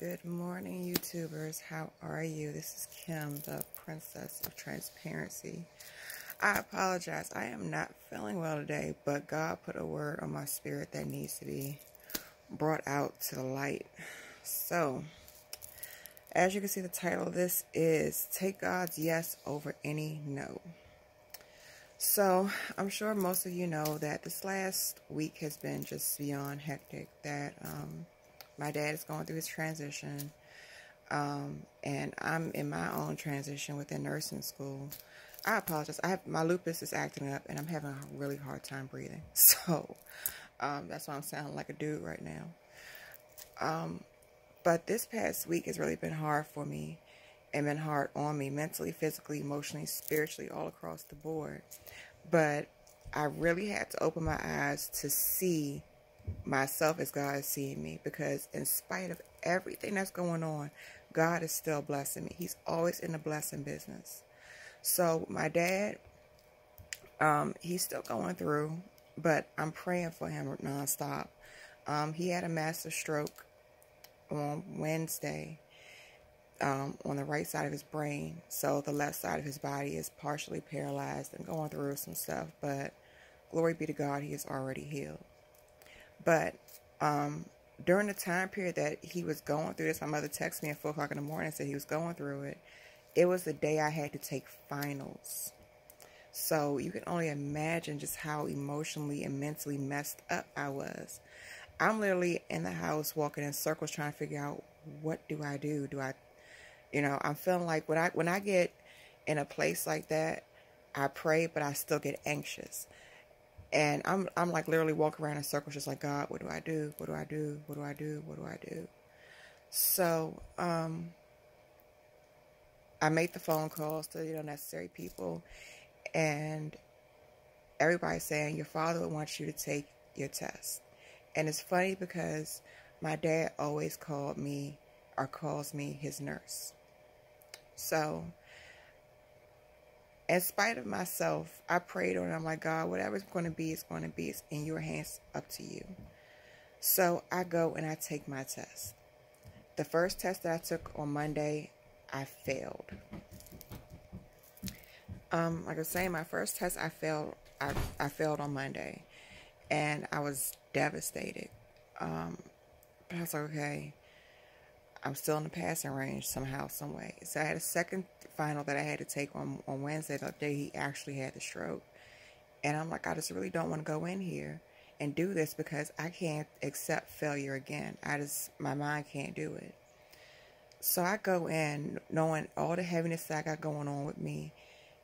Good morning, YouTubers. How are you? This is Kim, the Princess of Transparency. I apologize. I am not feeling well today, but God put a word on my spirit that needs to be brought out to the light. So, as you can see, the title of this is Take God's Yes Over Any No. So, I'm sure most of you know that this last week has been just beyond hectic, that my dad is going through his transition, and I'm in my own transition within nursing school. I apologize. My lupus is acting up, and I'm having a really hard time breathing. So that's why I'm sounding like a dude right now. But this past week has really been hard for me, and been hard on me mentally, physically, emotionally, spiritually, all across the board. But I really had to open my eyes to see myself as God is seeing me, because in spite of everything that's going on, God is still blessing me. He's always in the blessing business. So my dad, he's still going through, but I'm praying for him nonstop. He had a massive stroke on Wednesday, on the right side of his brain. So the left side of his body is partially paralyzed and going through some stuff, but glory be to God, he is already healed. But during the time period that he was going through this, my mother texted me at 4 o'clock in the morning and said he was going through it. It was the day I had to take finals. So you can only imagine just how emotionally and mentally messed up I was. I'm literally in the house walking in circles trying to figure out, what do I do? I'm feeling like when I get in a place like that, I pray, but I still get anxious. And I'm like literally walking around in circles just like, God, what do I do? What do I do? What do I do? What do I do? So I made the phone calls to necessary people, and everybody's saying your father wants you to take your test. And it's funny because my dad always calls me his nurse. So in spite of myself, I prayed on it. I'm like, God, whatever it's going to be, it's going to be. It's in your hands, up to you. So I go and I take my test. The first test that I took on Monday, I failed. Like I was saying, my first test, I failed. I failed on Monday, and I was devastated. But I was like, okay, I'm still in the passing range somehow, some way. So I had a second final that I had to take on Wednesday, the day he actually had the stroke. And I'm like, I just really don't want to go in here and do this, because I can't accept failure again. My mind can't do it. So I go in knowing all the heaviness that I got going on with me.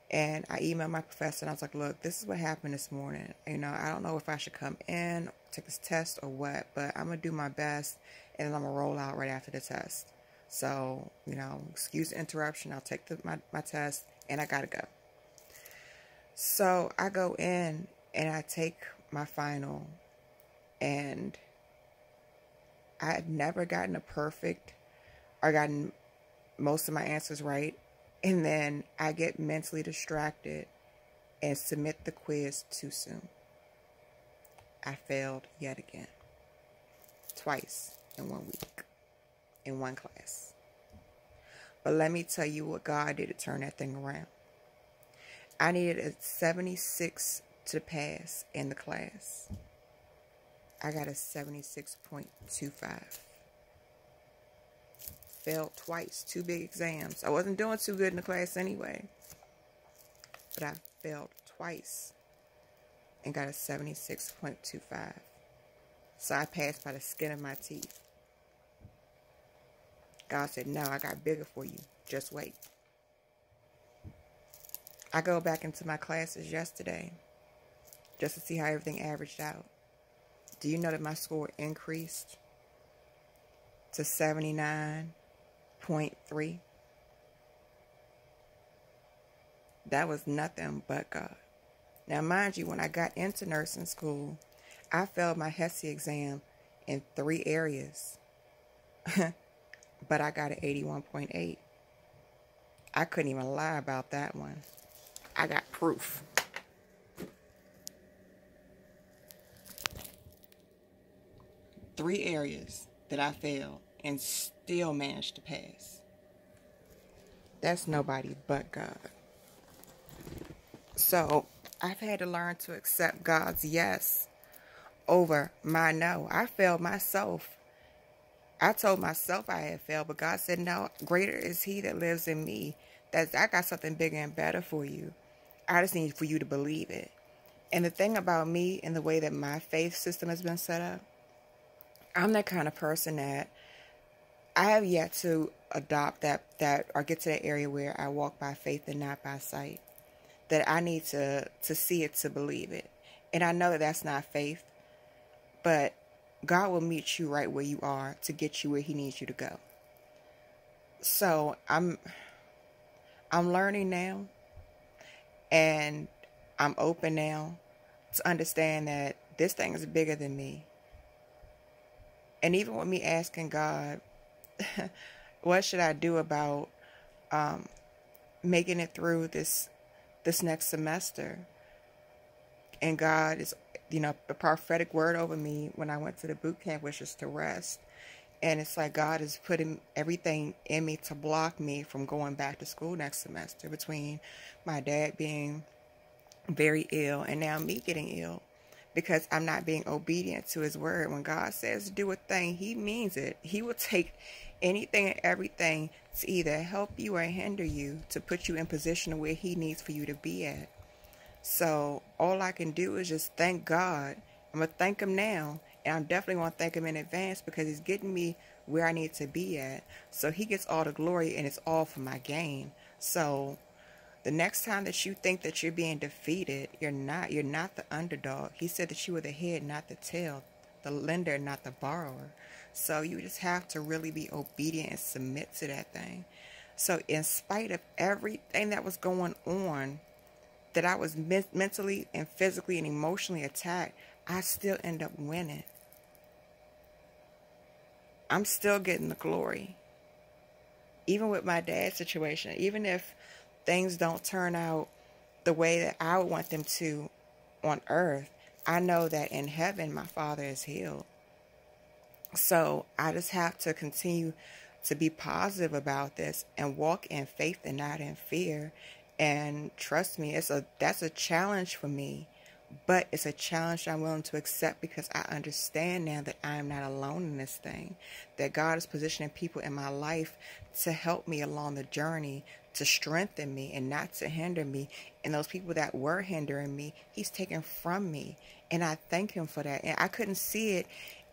And I emailed my professor and I was like, look, this is what happened this morning. I don't know if I should come in, take this test or what, but I'm going to do my best, and then I'm going to roll out right after the test. So, excuse the interruption. I'll take my test, and I got to go. So I go in and I take my final, and I had never gotten a perfect or gotten most of my answers right. And then I get mentally distracted and submit the quiz too soon. I failed yet again. Twice in 1 week. In one class. But let me tell you what God did to turn that thing around. I needed a 76 to pass in the class. I got a 76.25. Failed twice, 2 big exams. I wasn't doing too good in the class anyway, but I failed twice and got a 76.25. So I passed by the skin of my teeth. God said, no, I got bigger for you. Just wait. I go back into my classes yesterday just to see how everything averaged out. Do you know that my score increased to 79.3? That was nothing but God. Now, mind you, when I got into nursing school, I failed my HESI exam in 3 areas. But I got an 81.8. I couldn't even lie about that one. I got proof. Three areas that I failed, and still managed to pass. That's nobody but God. So I've had to learn to accept God's yes over my no. I failed myself. I told myself I had failed, but God said, no, greater is he that lives in me. I got something bigger and better for you. I just need for you to believe it. And the thing about me and the way that my faith system has been set up, I'm that kind of person that I have yet to adopt that or get to that area where I walk by faith and not by sight. That I need to see it to believe it. And I know that that's not faith, but God will meet you right where you are to get you where he needs you to go. So I'm learning now, and I'm open now to understand that this thing is bigger than me. And even with me asking God, what should I do about making it through this next semester? And God is, the prophetic word over me when I went to the boot camp was just to rest. And it's like God is putting everything in me to block me from going back to school next semester, between my dad being very ill and now me getting ill, because I'm not being obedient to his word. When God says do a thing, he means it. He will take anything and everything to either help you or hinder you, to put you in position where he needs for you to be at. So all I can do is just thank God. I'm going to thank him now. And I'm definitely going to thank him in advance, because he's getting me where I need to be at. So he gets all the glory, and it's all for my gain. So the next time that you think that you're being defeated, you're not. You're not the underdog. He said that you were the head, not the tail. The lender, not the borrower. So you just have to really be obedient and submit to that thing. So in spite of everything that was going on, that I was mentally and physically and emotionally attacked, I still end up winning. I'm still getting the glory. Even with my dad's situation, even if things don't turn out the way that I would want them to on earth, I know that in heaven my father is healed. So I just have to continue to be positive about this and walk in faith and not in fear. And trust me, that's a challenge for me. But it's a challenge I'm willing to accept, because I understand now that I am not alone in this thing. That God is positioning people in my life to help me along the journey, to strengthen me and not to hinder me. And those people that were hindering me, he's taken from me. And I thank him for that. And I couldn't see it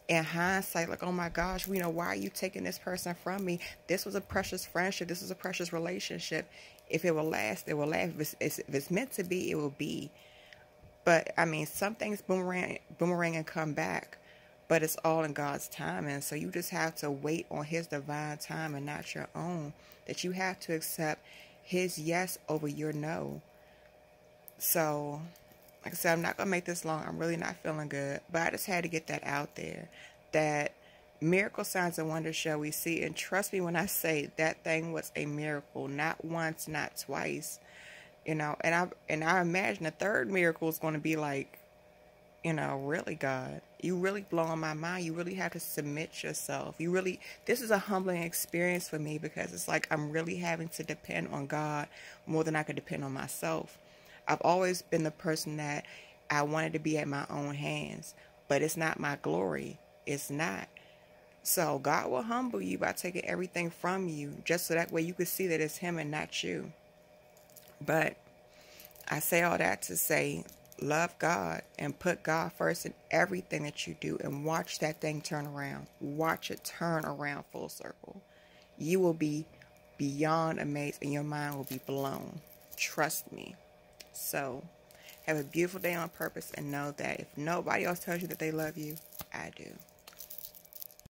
in hindsight, like, oh my gosh, why are you taking this person from me? This was a precious friendship. This was a precious relationship. If it will last, it will last. If it's meant to be, it will be. But, some things boomerang and come back, but it's all in God's time. And so you just have to wait on his divine time and not your own. That you have to accept his yes over your no. So, like I said, I'm not going to make this long. I'm really not feeling good. But I just had to get that out there. That miracle signs and wonders shall we see. And trust me when I say that thing was a miracle. Not once, not twice. And I imagine the third miracle is going to be like, really, God, you really blowing my mind. You really have to submit yourself. This is a humbling experience for me, because it's like I'm really having to depend on God more than I could depend on myself. I've always been the person that I wanted to be at my own hands, but it's not my glory. It's not. So God will humble you by taking everything from you, just so that way you can see that it's him and not you. But I say all that to say, love God and put God first in everything that you do, and watch that thing turn around. Watch it turn around full circle. You will be beyond amazed, and your mind will be blown. Trust me. So have a beautiful day on purpose, and know that if nobody else tells you that they love you, I do.